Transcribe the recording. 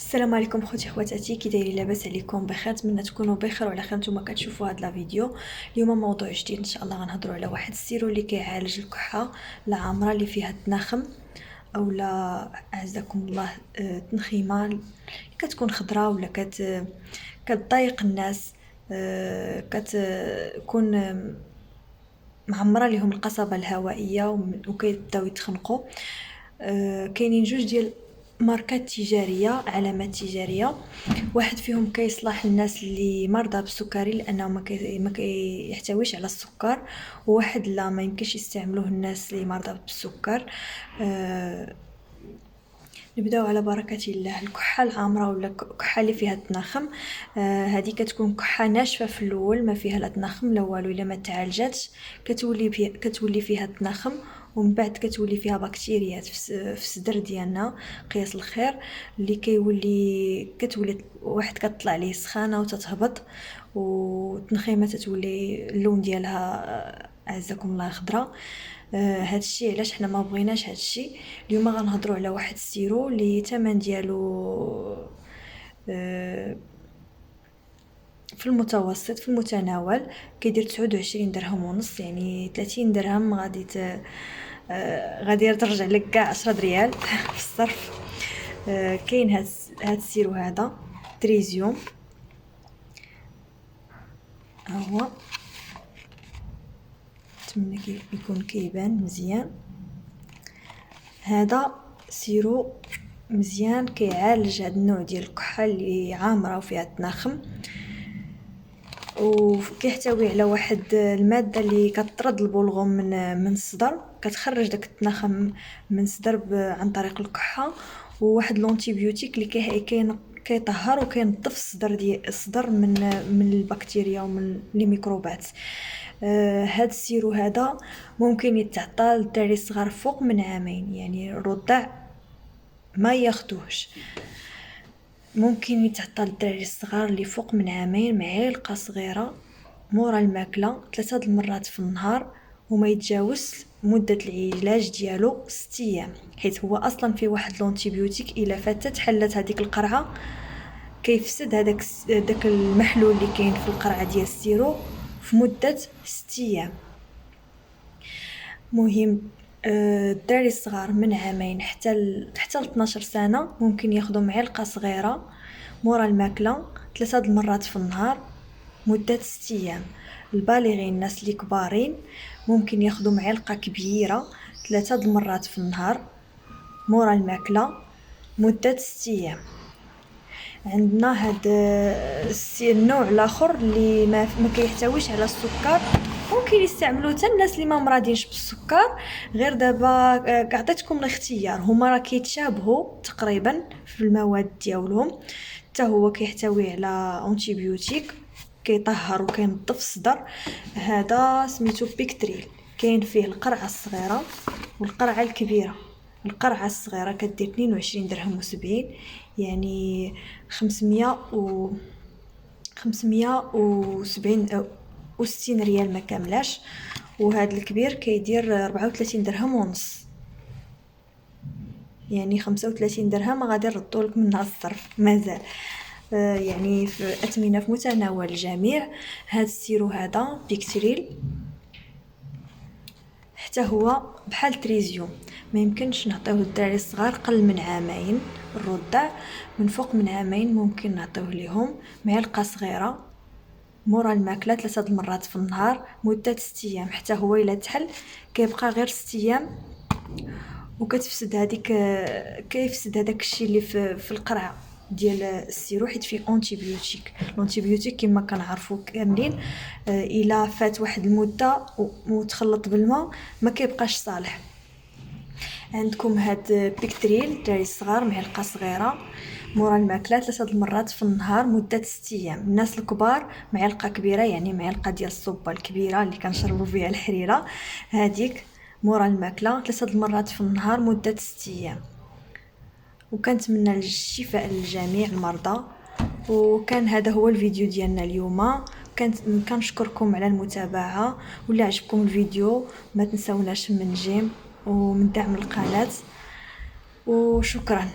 السلام عليكم خوتي خواتاتي، كي دايرين؟ لاباس عليكم؟ بخير؟ نتمنى تكونوا بخير وعلى خير. نتوما كتشوفوا هذا الفيديو. اليوم موضوع جديد ان شاء الله، غنهضروا على واحد السيرو اللي كيعالج الكحه العامره اللي فيها التناخم اولا اعزكم الله تنخيمه اللي كتكون خضراء ولا كتضايق الناس، كتكون معمره لهم القصبه الهوائيه وكيبداو يتخنقوا. كاينين جوج ديال ماركات تجاريه، علامات تجاريه. واحد فيهم كيصلح الناس اللي مرضى بالسكري لانه ما كيحتويش على السكر، وواحد لا ما يمكنش يستعملوه الناس اللي مرضى بالسكر. نبداو على بركه الله. الكحه العامره ولا الكحه اللي فيها التناخم، هذه كتكون كحه ناشفه في الاول، ما فيها لا تناخم لا والو. الا ما تعالجاتش كتولي فيها التناخم، ومن بعد كتولي فيها بكتيريات في الصدر ديالنا، قياس الخير، اللي كتولي واحد كتطلع ليه سخانه وتتهبط، والتنخيمه تتولي اللون ديالها اعزكم الله خضراء. هادشي علاش حنا ما بغيناش هادشي. اليوم غنهضروا على واحد السيرو اللي الثمن ديالو في المتوسط، في المتناول، كيدير 29 درهم ونص، يعني 30 درهم غادي ترجع لك كاع 10 ريال في الصرف. كاين هاد السيرو هذا تريزيوم، ها هو، نتمنى يكون كيبان مزيان. هذا سيرو مزيان كيعالج هذا النوع ديال الكحه اللي عامره وفيها التناخم، وكيحتوي على واحد الماده اللي كتطرد البلغم من الصدر، كتخرج داك التناخم من الصدر عن طريق الكحه، وواحد لونتيبيوتيك اللي كيطهر وكينظف الصدر من البكتيريا ومن لي ميكروبات. هاد السيرو هذا ممكن يتعطى للدراري الصغار فوق من عامين، يعني الرضع ما ياخدوهش. ممكن يتعطى للدراري الصغار اللي فوق من عامين معلقه صغيره مورا الماكله 3 المرات في النهار، وما يتجاوز مده العلاج ديالو 6 ايام، حيت هو اصلا فيه واحد لونتيبيوتيك الا فاتت حلت هذيك القرعه كيفسد داك المحلول اللي كاين في القرعه ديال السيرو في مده 6 ايام. مهم الدراري الصغار من عامين حتى ل 12 سنه ممكن ياخذوا معلقه صغيره مورا الماكله 3 المرات في النهار مده 6 ايام. البالغين، الناس اللي كبارين، ممكن ياخذوا معلقه كبيره 3 المرات في النهار مورا الماكله مده 6 ايام. عندنا هاد النوع الاخر اللي ما كيحتويش على السكر، ممكن يستعملوه حتى الناس اللي ما مرادينش بالسكر. غير دابا عطيتكم الاختيار، هما راه كيتشابهوا تقريبا في المواد ديالهم. حتى هو كيحتوي على انتيبيوتيك كيطهر وكينظف الصدر. هذا سميتو بيكتريل، كاين فيه القرعه الصغيره والقرعه الكبيره. القرعه الصغيره كدير 22 درهم و70، يعني 570 و60 ريال ما كاملاش. وهذا الكبير كيدير 34 درهم ونص، يعني 35 درهم غادي نردوا لك منها الصرف مازال. يعني في اثمنه في متناول الجميع. هذا السيرو هذا بيكتريل حتى هو بحال تريزيوم، ما يمكنش نعطيوه للدراري الصغار قل من عامين. الرضع من فوق من عامين ممكن نعطيوه لهم معلقه صغيره مورا الماكله 3 المرات في النهار مده 6 ايام. حتى هو الا تحل كيبقى غير 6 ايام، وكتفسد كيفسد هذاك الشيء اللي في القرعه ديال السيرو، حيت فيه انتيبيوتيك. الانتيبيوتيك كما كنعرفوا كاملين الا فات واحد المده وتخلط بالماء ما كيبقاش صالح. عندكم هاد بيكتريل الدراري الصغار معلقه صغيره مورا الماكله 3 المرات في النهار مده 6 ايام. الناس الكبار معلقه كبيره، يعني معلقه ديال الصوبه الكبيره اللي كنشربوا فيها الحريره، هذيك مورا الماكله 3 المرات في النهار مده 6 ايام. وكنتمنى الشفاء للجميع المرضى. وكان هذا هو الفيديو ديالنا اليوم. كنشكركم على المتابعه، ولا عجبكم الفيديو ما تنساوناش من جيم ومن دعم القناه، وشكرا.